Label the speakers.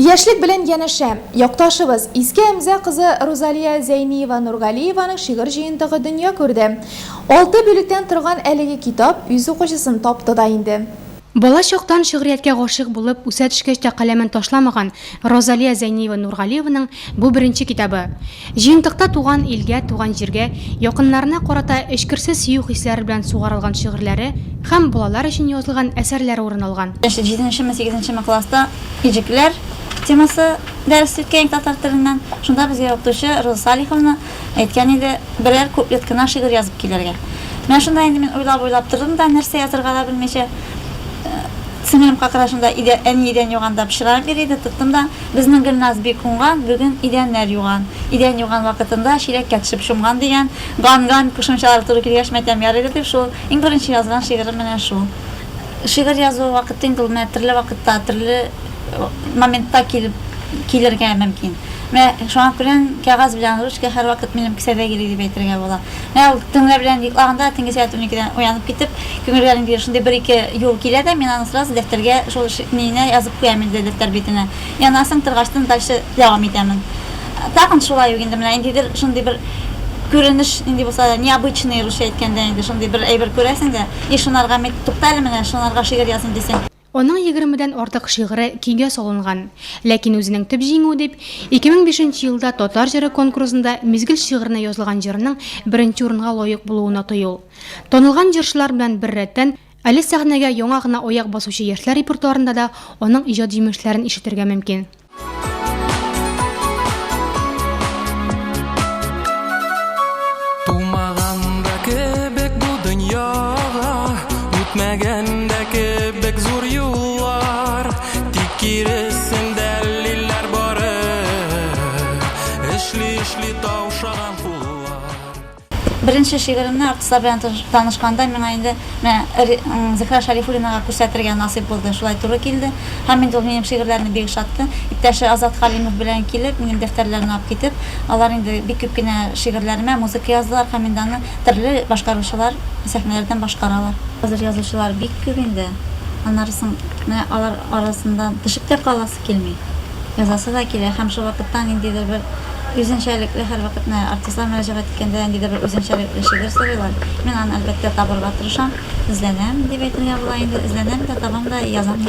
Speaker 1: Яшьлек белән янәшә. Якташыбыз Иске Әмзә кызы Розалия Зәйниева Нургалиеваның шигырь җыентыгы дөнья күрде. 6 бүлектән торган әлеге китап үз укучысын тапты да инде.
Speaker 2: Бала чактан шигърияткә гашык булып, үсә төшкәч тә каләмен ташламаган Розалия Зәйниева Нургалиеваның бу беренче китабы. Җыентыкта туган илгә, туган җиргә, якыннарына карата эчкерсез сөю хисләре белән сугарылган шигырьләре һәм балалар өчен язылган әсәрләре урын алган.
Speaker 3: 7-8 класста иҗекләр темасы дәрес үткән татар теленнән. Шунда безгә укытучы Роза Салиховна әйткән иде, берәр куплет кына шигырь язып килергә. Мен шунда инде мин уйлап тордым да, нәрсә язарга да белмичә. Сеңлем какырашында идән юганда пешереп бирде, тоттым да, безнең Гөлназ бик уңган, бүген идәннәр юган. Идән юган вакытында чиләккә төшеп шумган дигән, ган кушымчалар туры килгәч мәтәм ярый дип шул. Иң беренче язган шигырем менә шул. Шигырь язу вакытын кылмый, төрле вакытта, төрле моментта килергә мөмкин. Мен шуңа күрә кагаз белән ручка һәр вакыт минем кисәдә гели дип әйтергә була. Мен төнлә белән йоклаганда төнге сәгать 12дән уянып китеп, күңелгә шундый бер-ике юл килә дә, мин аны сразу дәфтәргә шул мине язып куям инде дәфтәр битенә. Янасың торгачлан дальше дәвам итәмен. Тагын шулай инде менә инде шундый бер күренеш инде булса необычный русча әйткәндә инде шундый бер әйбер күрәсең дә, шунарга мен туктале менә шунарга шигырь язым дисең.
Speaker 2: Оның 20дән артык шигыры киңгә салынган. Ләкин үзенең төп җиңүе дип 2005 елда Татар җыры конкурсында мизгел шигырына язылган җырның беренче урынга лаек булуына тоел. Танылган җырчылар белән бер рәттән әле сәхнәгә яңа гына аяк басучы яшьләр репертуарында да аның иҗат җимешләрен ишетергә мөмкин.
Speaker 4: Тумаганда кебек бу дөньяга, үтмәгәндә кебек зур юллар, тик киресен дәлилләр бары, эшли таушаган куллар.
Speaker 3: Беренче шигыремне артистлар белән танышканда миңа инде Зөһрә Шәрифуллинага күрсәтергә насыйп булды. Шулай туры килде. Һәм инде ул минем шигырьләрне бик шатты. Иптәше Азат Халимов белән килеп, минем дәфтәрләрне алып китеп, алар инде бик күп кенә шигырьләремә музыка яздылар һәм инде аны төрле башкаручылар сәхнәләрдән башкаралар. Хәзер язучылар бик күп инде. Аннарсын алар арасында төшеп тә каласы килми. Язасы да килә һәм шул вакыттан инде бер үзенчәлекле һәр вакытны артистлар мөрәҗәгать иткәндә инде бер үзенчәлекле шигырь сорыйлар. Мин аны әлбәттә табырга тырышам, эзләнәм дип әйтергә була инде, эзләнәм дә, табам да, язам.